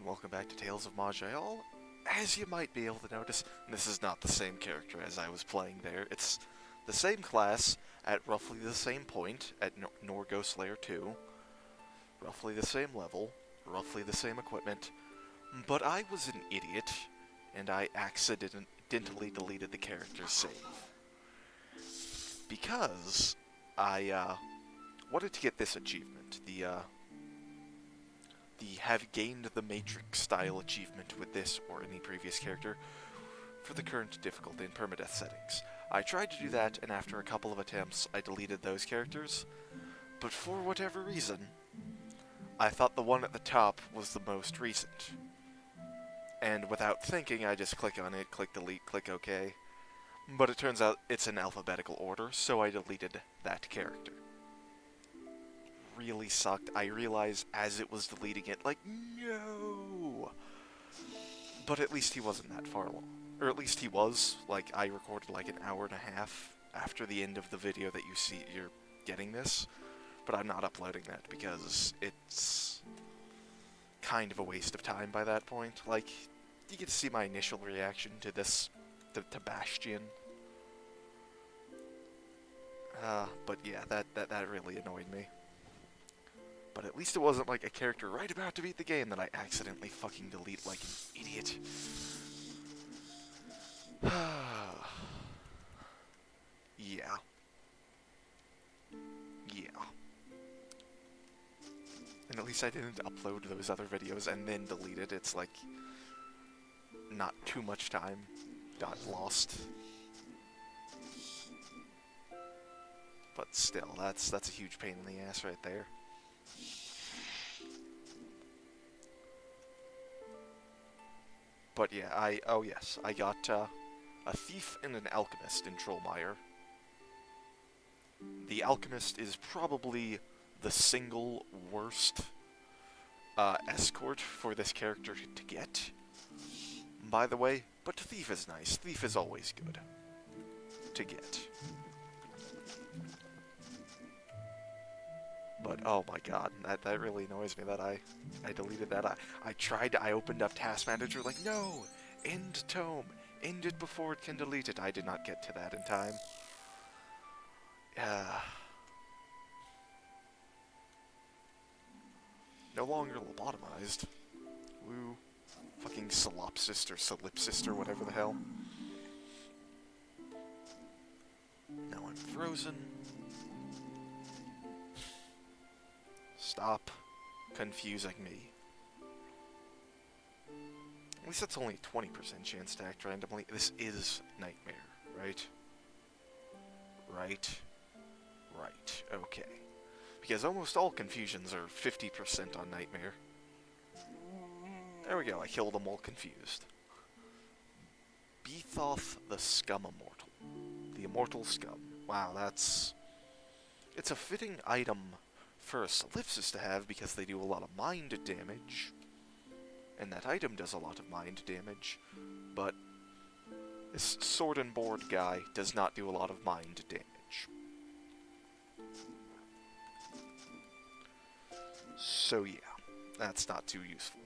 and welcome back to Tales of Maj'Eyal. As you might be able to notice, this is not the same character as I was playing there. It's the same class at roughly the same point at Norghost Layer 2, roughly the same level, roughly the same equipment, but I was an idiot, and I accidentally deleted the character's save. Because I wanted to get this achievement, the have gained the Matrix style achievement with this or any previous character for the current difficulty in permadeath settings. I tried to do that, and after a couple of attempts, I deleted those characters, but for whatever reason, I thought the one at the top was the most recent. And without thinking, I just click on it, click delete, click OK. But it turns out it's in alphabetical order, so I deleted that character. Really sucked. I realized as it was deleting it, like, no! But at least he wasn't that far along. Or at least he was. Like, I recorded like an hour and a half after the end of the video that you're getting this. But I'm not uploading that because it's kind of a waste of time by that point. Like, you get to see my initial reaction to this, to Bastion. But yeah, that really annoyed me. But at least it wasn't like a character right about to beat the game that I accidentally fucking delete like an idiot. Yeah. Yeah. And at least I didn't upload those other videos and then delete it. It's like not too much time got lost. But still, that's a huge pain in the ass right there. But yeah, I got a thief and an alchemist in Trollmeyer. The alchemist is probably the single worst escort for this character to get, by the way, but thief is nice. Thief is always good to get. But oh my god, that really annoys me that I deleted that. I opened up Task Manager like, no! End tome! End it before it can delete it. I did not get to that in time. No longer lobotomized. Woo. Fucking solipsist or solipsist or whatever the hell. Now I'm frozen. Stop confusing me. At least that's only a 20% chance to act randomly. This is Nightmare, right? Right. Okay. Because almost all confusions are 50% on Nightmare. There we go, I killed them all confused. Beethoth the Scum Immortal. The Immortal Scum. Wow, it's a fitting item for a solipsist to have because they do a lot of mind damage. And that item does a lot of mind damage. But this sword and board guy does not do a lot of mind damage. So yeah, that's not too useful.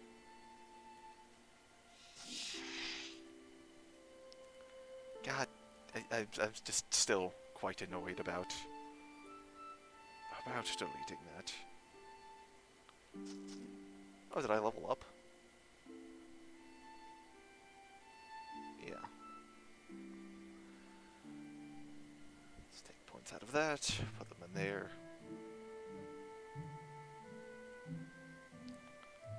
God, I'm just still quite annoyed about deleting that. Oh, did I level up? Yeah. Let's take points out of that, put them in there.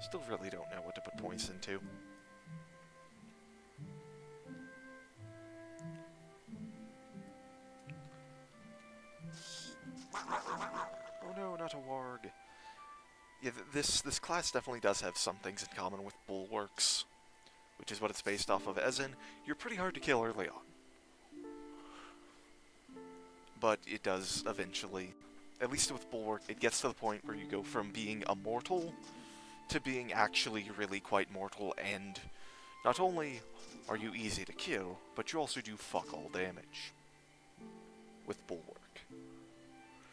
Still really don't know what to put points into. Oh no, not a warg. Yeah, this class definitely does have some things in common with Bulwarks, which is what it's based off of, as in, you're pretty hard to kill early on. But it does eventually, at least with Bulwark, it gets to the point where you go from being immortal to being actually really quite mortal, and not only are you easy to kill, but you also do fuck all damage with Bulwark.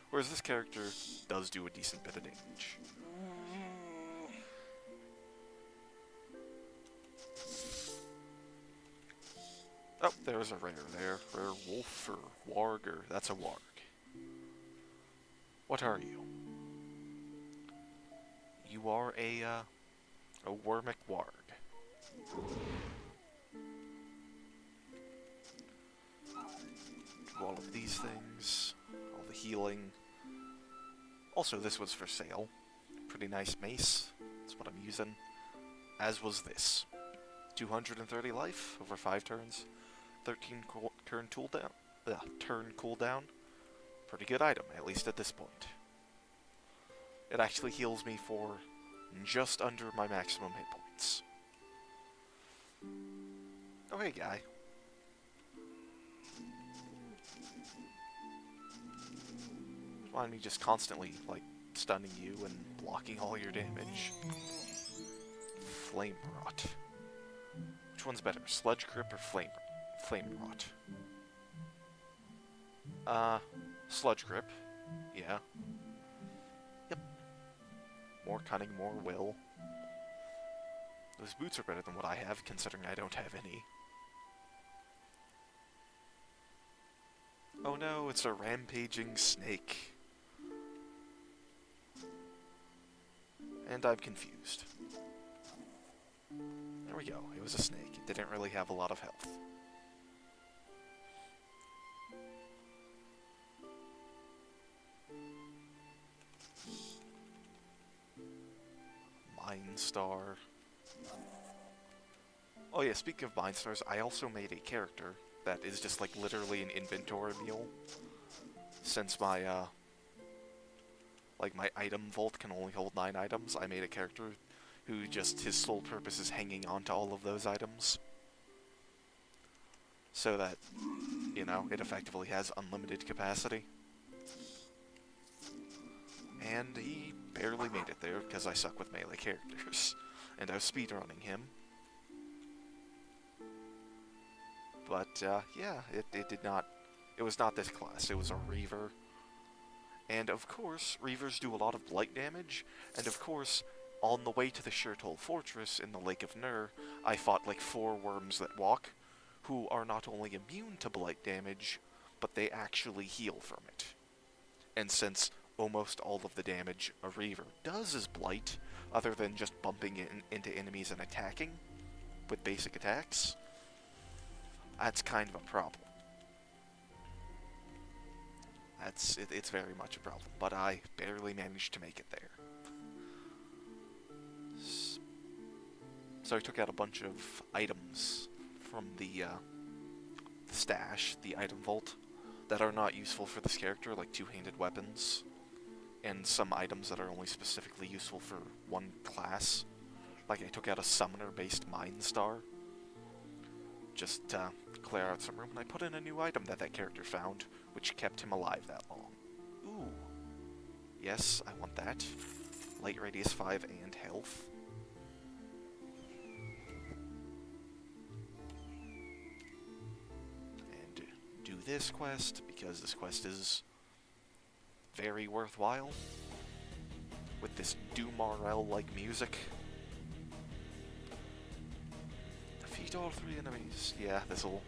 Whereas this character does do a decent bit of damage. Oh, there's a rare there. Rare wolf or warg, or that's a warg. What are you? You are a Wormic warg. Do all of these things. All the healing. Also, this was for sale. Pretty nice mace. That's what I'm using. As was this. 230 life over 5 turns. 13 turn cooldown. Pretty good item, at least at this point. It actually heals me for just under my maximum hit points. Oh hey guy. Mind me just constantly, like, stunning you and blocking all your damage. Flame Rot. Which one's better, Sludge Grip or Flame Rot? Sludge Grip. Yeah. Yep. More cunning, more will. Those boots are better than what I have, considering I don't have any. Oh no, it's a rampaging snake. And I'm confused. There we go, it was a snake. It didn't really have a lot of health. Mine Star. Oh yeah, speaking of Mine Stars, I also made a character that is just like literally an inventory mule. Since my like my item vault can only hold 9 items, I made a character who just his sole purpose is hanging on to all of those items. So that, you know, it effectively has unlimited capacity. And he barely made it there because I suck with melee characters. And I was speedrunning him. But, yeah, it did not... It was not this class, it was a Reaver. And, of course, Reavers do a lot of blight damage, and, of course, on the way to the Shirtol Fortress in the Lake of Nur, I fought, like, 4 worms that walk, who are not only immune to blight damage, but they actually heal from it. And since almost all of the damage a Reaver does is blight, other than just bumping into enemies and attacking with basic attacks, that's kind of a problem. It's very much a problem, but I barely managed to make it there. So I took out a bunch of items from the stash, the item vault, that are not useful for this character, like 2-handed weapons, and some items that are only specifically useful for one class. Like I took out a summoner-based Mine Star, just to clear out some room, and I put in a new item that character found, which kept him alive that long. Ooh. Yes, I want that. Light Radius 5 and health. And do this quest, because this quest is very worthwhile. With this Dumarel-like music. Defeat all 3 enemies. Yeah, this'll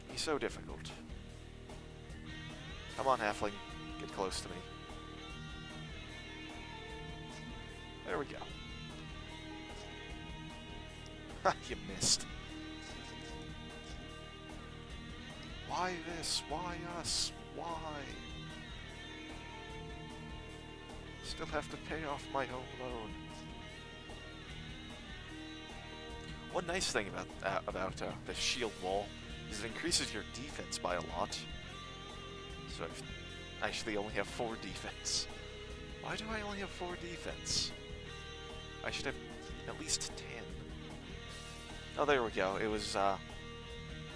be so difficult. Come on, halfling. Get close to me. There we go. Ha, you missed. Why this? Why us? Why? Still have to pay off my home loan. One nice thing about the shield wall is it increases your defense by a lot. So I actually only have 4 defense. Why do I only have 4 defense? I should have at least 10. Oh, there we go. It was,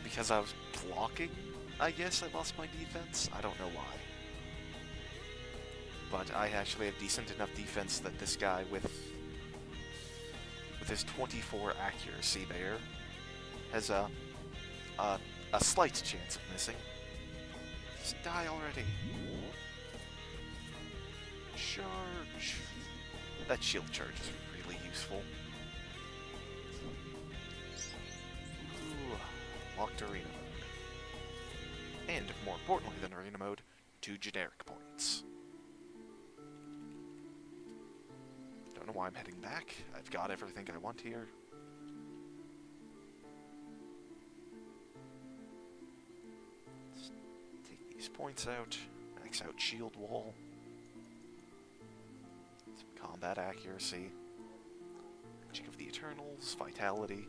because I was blocking, I guess I lost my defense. I don't know why. But I actually have decent enough defense that this guy with his 24 accuracy there has a slight chance of missing. Just die already. Charge. That shield charge is really useful. Ooh, unlocked arena mode. And, more importantly than arena mode, 2 generic points. Don't know why I'm heading back. I've got everything I want here. Let's take these points out. Max out shield wall. Some combat accuracy. Magic of the Eternals. Vitality.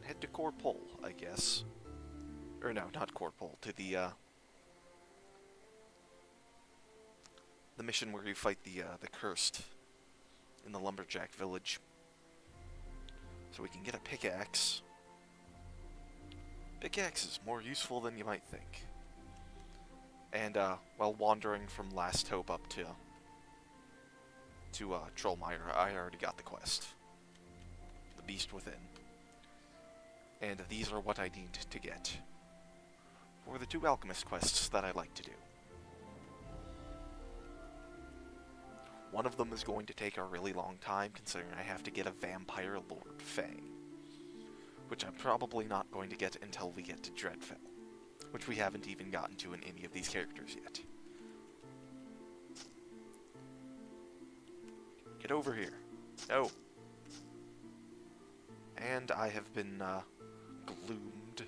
Head to Corpol, I guess. Or no, not Corpol, to the mission where you fight the Cursed in the Lumberjack Village. So we can get a pickaxe. Pickaxe is more useful than you might think. And, while wandering from Last Hope up to Trollmire, I already got the quest. The Beast Within. And these are what I need to get for the 2 alchemist quests that I like to do. One of them is going to take a really long time, considering I have to get a Vampire Lord Fang, which I'm probably not going to get until we get to Dreadfell, which we haven't even gotten to in any of these characters yet. Get over here. No. And I have been, gloomed.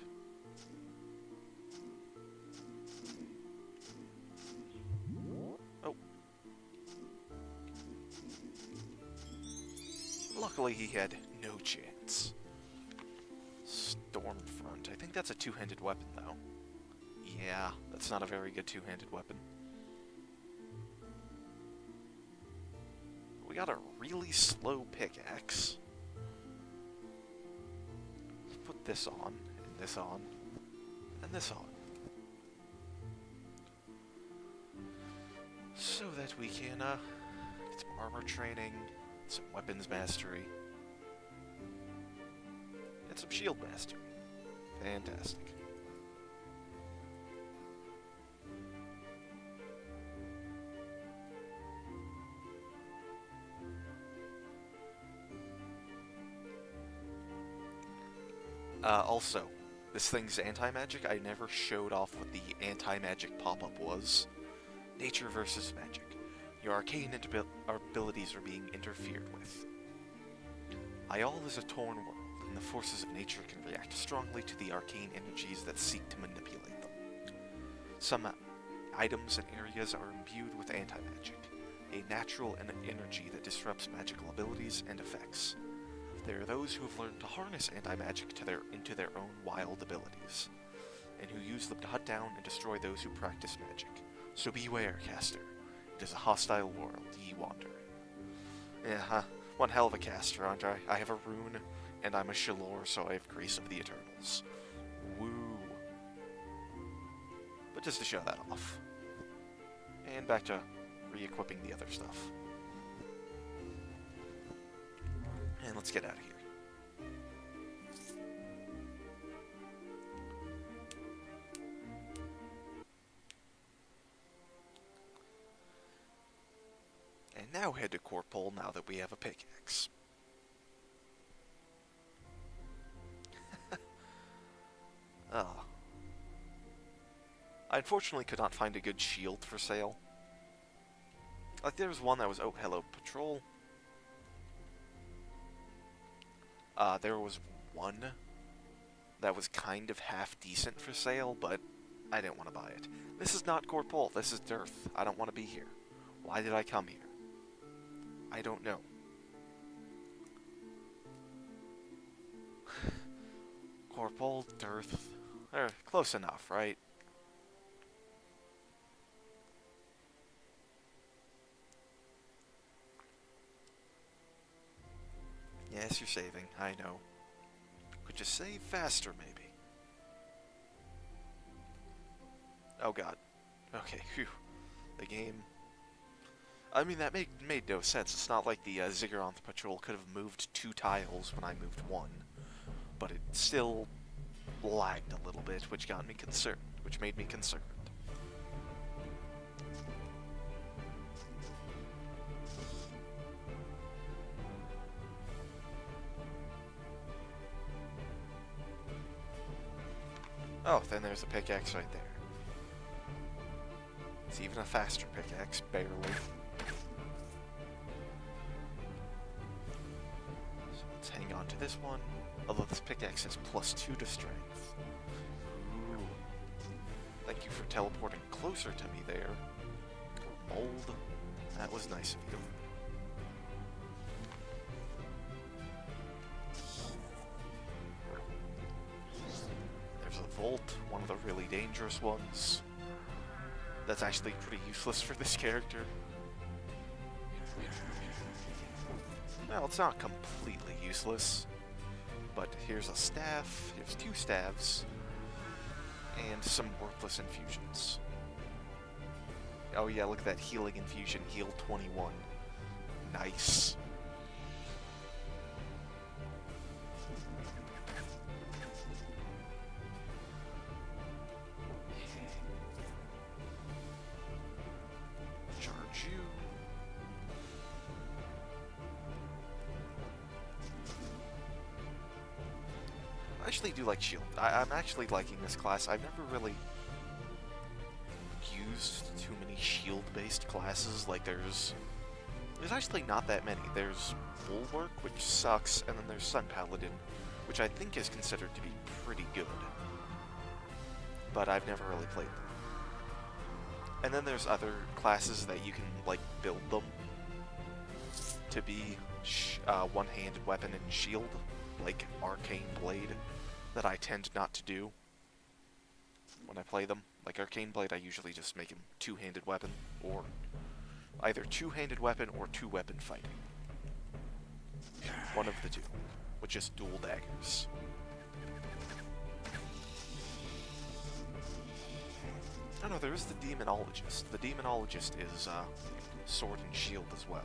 Oh. Luckily he had no chance. Stormfront. I think that's a 2-handed weapon, though. Yeah, that's not a very good 2-handed weapon. We got a really slow pickaxe. Put this on, and this on, and this on. So that we can, get some armor training, some weapons mastery, and some shield mastery. Fantastic. Also, this thing's anti-magic. I never showed off what the anti-magic pop-up was. Nature versus magic. Your arcane abilities are being interfered with. Maj'Eyal is a torn world, and the forces of nature can react strongly to the arcane energies that seek to manipulate them. Some items and areas are imbued with anti-magic, a natural energy that disrupts magical abilities and effects. There are those who have learned to harness anti-magic into their own wild abilities, and who use them to hunt down and destroy those who practice magic. So beware, caster. It is a hostile world ye wander in. Yeah, one hell of a caster, aren't I? I have a rune, and I'm a Shalor, so I have Grace of the Eternals. Woo! But just to show that off. And back to re-equipping the other stuff. And let's get out of here. And now head to Corpol now that we have a pickaxe. I unfortunately could not find a good shield for sale. Like, there was one that was, oh, hello, patrol. There was one that was kind of half-decent for sale, but I didn't want to buy it. This is not Corpol, this is Dearth. I don't want to be here. Why did I come here? I don't know. Corpol, Dearth... close enough, right? Yes, you're saving, I know. Could you save faster, maybe? Oh god. Okay, phew. The game... I mean, that made no sense. It's not like the Ziggurat's patrol could have moved 2 tiles when I moved 1. But it still lagged a little bit, which made me concerned. Oh, then there's a pickaxe right there. It's even a faster pickaxe, barely. So let's hang on to this one. Although this pickaxe has +2 to strength. Ooh. Thank you for teleporting closer to me there. Mold. That was nice of you. There's a Volt, one of the really dangerous ones. That's actually pretty useless for this character. Well, it's not completely useless. But here's a staff, here's 2 staves, and some worthless infusions. Oh yeah, look at that healing infusion, heal 21. Nice. Charge you. I actually do like shield. I'm actually liking this class. I've never really used too many shield-based classes. Like there's actually not that many. There's Bulwark, which sucks, and then there's Sun Paladin, which I think is considered to be pretty good. But I've never really played them. And then there's other classes that you can like build them to be one-handed weapon and shield, like Arcane Blade, that I tend not to do when I play them. Like Arcane Blade, I usually just make him two-handed weapon, or either two-handed weapon or two-weapon fighting. One of the two, with just dual daggers. Oh no, there is the Demonologist. The Demonologist is sword and shield as well.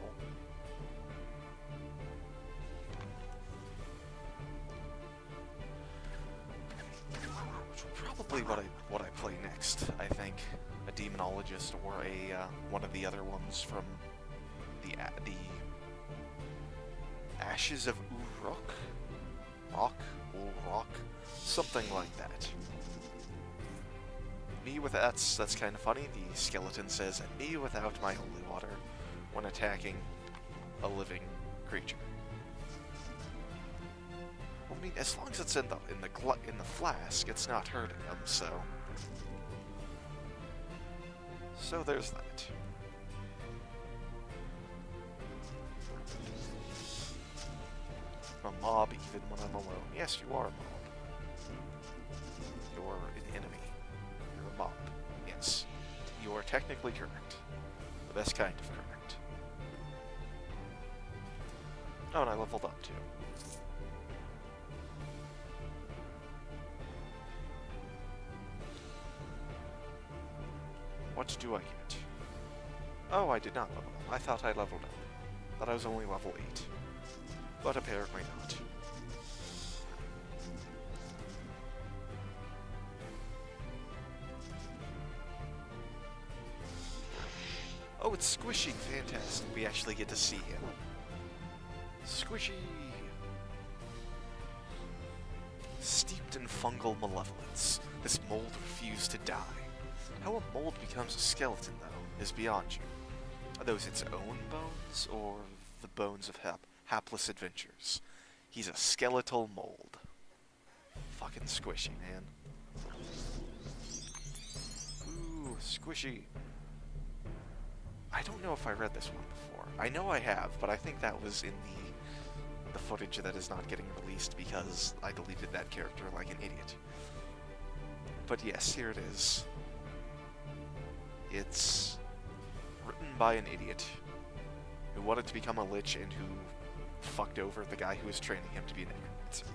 Probably what I play next. I think a Demonologist or a one of the other ones from the Ashes of Uruk, something like that. Me with that's kind of funny. The skeleton says, "And me without my holy water," when attacking a living creature. I mean, as long as it's in the flask, it's not hurting them. So there's that. I'm a mob even when I'm alone. Yes, you are a mob. You're an enemy. You're a mob. Yes, you are technically correct. The best kind of correct. Oh, and I leveled up too. What do I get? Oh, I did not level up. I thought I leveled up. Thought I was only level 8. But apparently not. Oh, it's Squishy! Fantastic. We actually get to see him. Squishy! Steeped in fungal malevolence, this mold refused to die. How a mold becomes a skeleton, though, is beyond you. Are those its own bones, or the bones of hapless adventures? He's a skeletal mold. Fucking Squishy, man. Ooh, Squishy. I don't know if I read this one before. I know I have, but I think that was in the footage that is not getting released because I deleted that character like an idiot. But yes, here it is. It's written by an idiot who wanted to become a lich and who fucked over the guy who was training him to be an necromancer.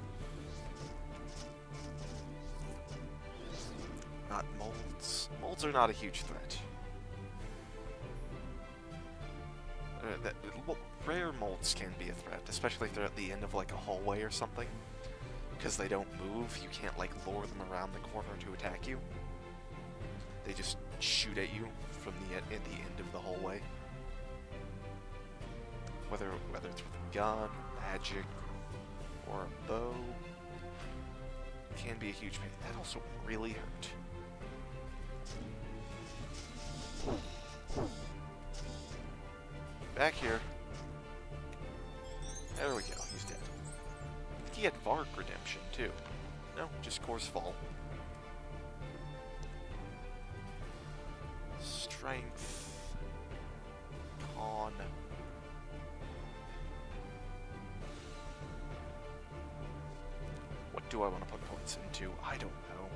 Not molds. Molds are not a huge threat. Rare molds can be a threat, especially if they're at the end of like a hallway or something. Because they don't move, you can't like lure them around the corner to attack you. They just shoot at you from the end of the hallway. Whether it's with a gun, magic, or a bow. can be a huge pain. That also really hurt. Back here. There we go, he's dead. I think he had Varg Redemption, too. No, just Course Fall. Strength. Con. What do I want to put points into? I don't know.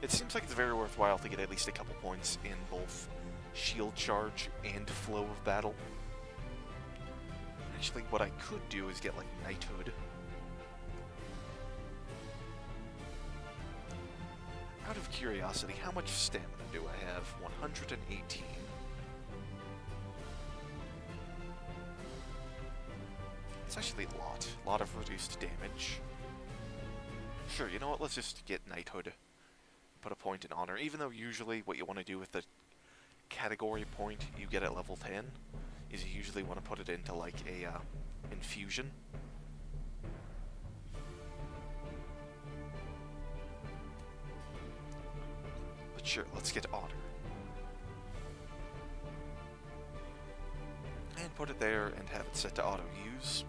It seems like it's very worthwhile to get at least a couple points in both Shield Charge and Flow of Battle. Actually, what I could do is get, like, Knighthood. Out of curiosity, how much stamina do I have? 118. It's actually a lot. A lot of reduced damage. Sure, you know what? Let's just get Knighthood. Put a point in Honor. Even though usually what you want to do with the category point you get at level 10 is you usually want to put it into, like, a infusion. But sure, let's get Honor. And put it there and have it set to auto-use.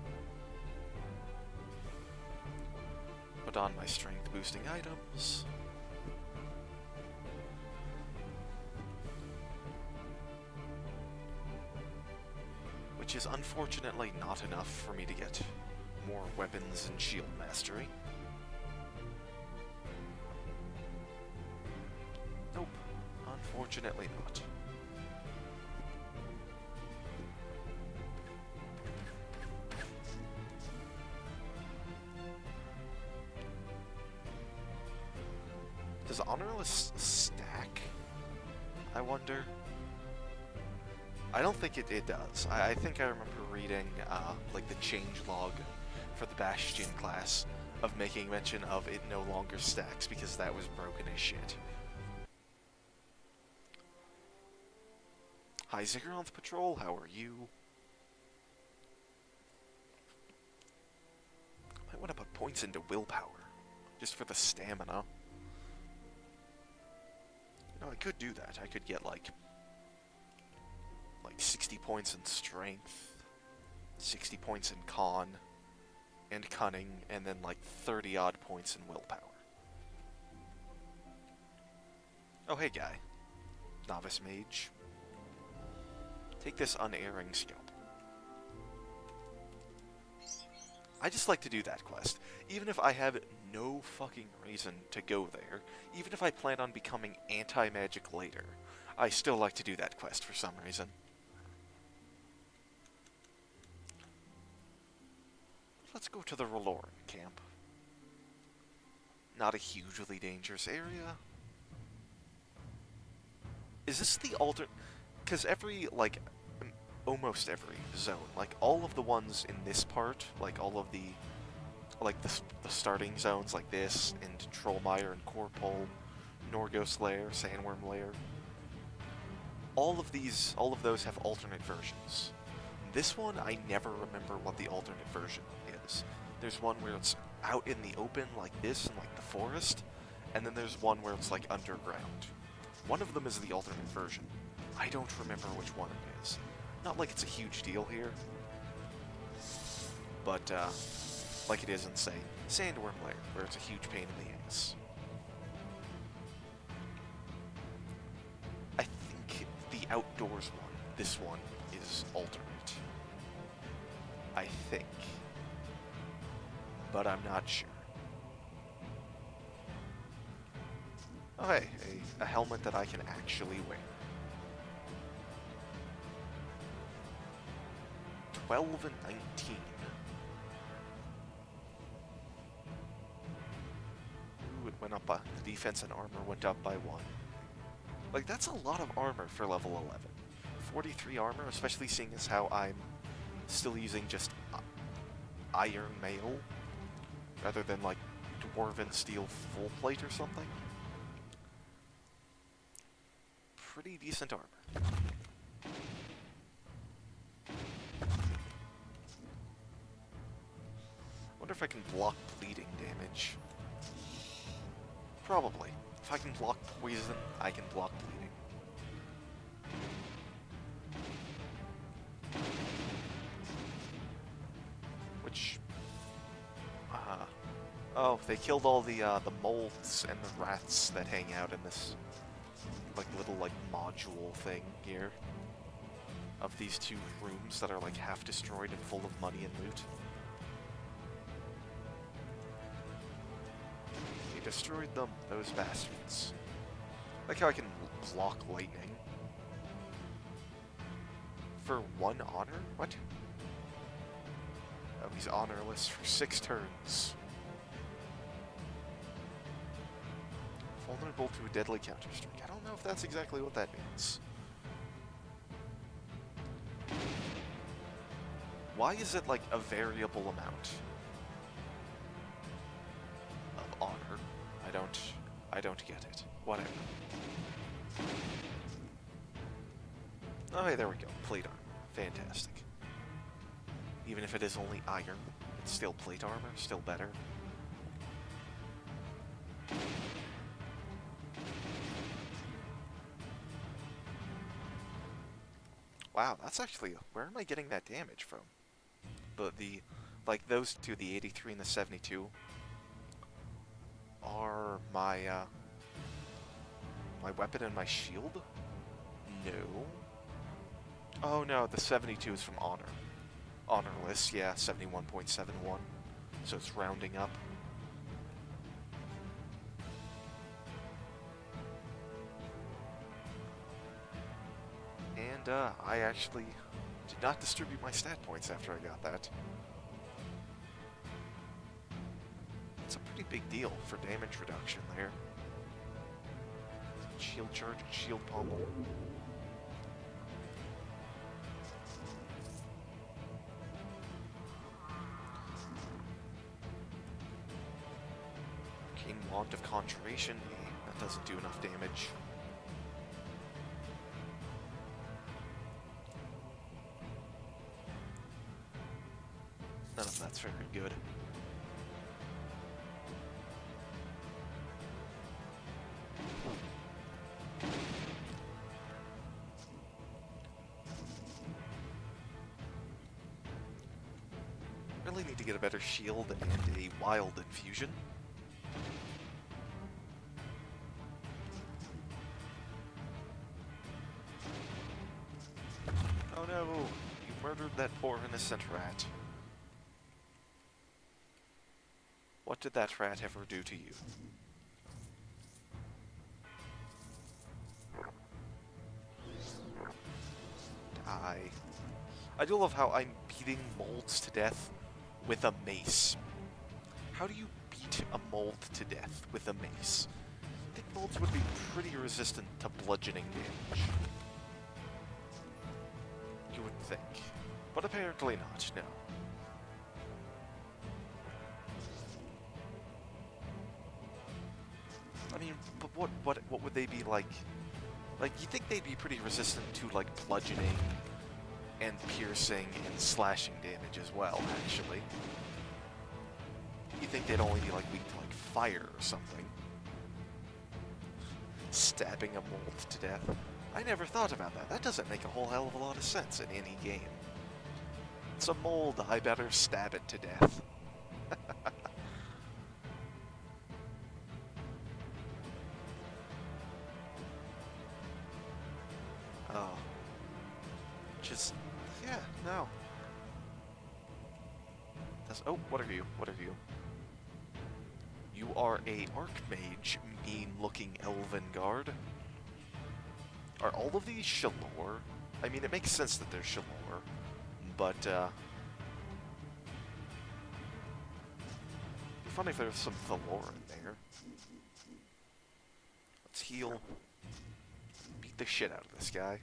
Put on my strength boosting items. Which is unfortunately not enough for me to get more weapons and shield mastery. Nope, unfortunately not. Does Honorless stack? I wonder. I don't think it does. I think I remember reading, like, the change log for the Bastion class of making mention of it no longer stacks because that was broken as shit. Hi, Zigguronth Patrol, how are you? Might want to put points into willpower, just for the stamina. You know, I could do that. I could get, like 60 points in strength, 60 points in con, and cunning, and then like 30 odd points in willpower. Oh hey guy. Novice Mage. Take this unerring scalp. I just like to do that quest. Even if I have no fucking reason to go there, even if I plan on becoming anti-magic later, I still like to do that quest for some reason. Let's go to the Reloran camp. Not a hugely dangerous area. Is this the alternate? Because every, like, almost every zone, like, all of the ones in this part, like, all of the, like, the starting zones, like this, and Trollmire and Corpole, Norgos Lair, Sandworm Lair, all of those have alternate versions. This one, I never remember what the alternate version is. There's one where it's out in the open, like this, in, like, the forest, and then there's one where it's, like, underground. One of them is the alternate version. I don't remember which one it is. Not like it's a huge deal here, but, like it is in, say, Sandworm Lair, where it's a huge pain in the ass. I think the outdoors one, this one, is alternate. I think. But I'm not sure. Oh hey, a helmet that I can actually wear. 12 and 19. Ooh, it went up by... The defense and armor went up by 1. Like, that's a lot of armor for level 11. 43 armor, especially seeing as how I'm still using just iron mail, rather than, like, dwarven steel full plate or something. Pretty decent armor. Wonder if I can block bleeding damage. Probably. If I can block poison, I can block bleeding. Which... oh, they killed all the molds and the rats that hang out in this, like, little, like, module thing here. Of these two rooms that are, like, half destroyed and full of money and loot. They destroyed them, those bastards. Like how I can block lightning. For 1 honor? What? Oh, he's honorless for 6 turns. Vulnerable to a deadly counter-strike. I don't know if that's exactly what that means. Why is it like a variable amount of honor? I don't get it. Whatever. Oh, hey, there we go. Plate armor. Fantastic. Even if it is only iron, it's still plate armor, still better. Wow, that's actually... Where am I getting that damage from? Like, those two, the 83 and the 72, are my, my weapon and my shield? No. Oh no, the 72 is from honor. Honorless, yeah, 71.71. So it's rounding up. And, I actually did not distribute my stat points after I got that. It's a pretty big deal for damage reduction there. Shield charge and shield pommel. King Wand of Conjuration, that doesn't do enough damage. None of that's very good. Really need to get a better shield and a wild infusion. Oh no! You murdered that poor innocent rat. What did that rat ever do to you? Die. I do love how I'm beating molds to death with a mace. How do you beat a mold to death with a mace? I think molds would be pretty resistant to bludgeoning damage. You would think. But apparently not, no. I mean, but what would they be like? Like, you think they'd be pretty resistant to, like, bludgeoning and piercing and slashing damage as well, actually. You think they'd only be, like, weak to, like, fire or something. Stabbing a mold to death. I never thought about that. That doesn't make a whole hell of a lot of sense in any game. It's a mold, I better stab it to death. Oh. Just, yeah, no. That's, oh, what are you? What are you? You are a Archmage, mean-looking elven guard. Are all of these Shalor? I mean, it makes sense that they're Shalor, but, it'd be funny if there was some Thalor in there. Let's heal. Beat the shit out of this guy.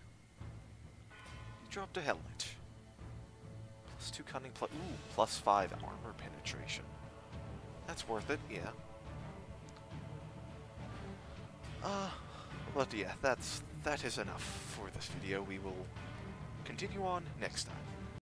He dropped a helmet. +2 cunning, +5 armor penetration. That's worth it, yeah. But yeah, that is enough for this video. We will continue on next time.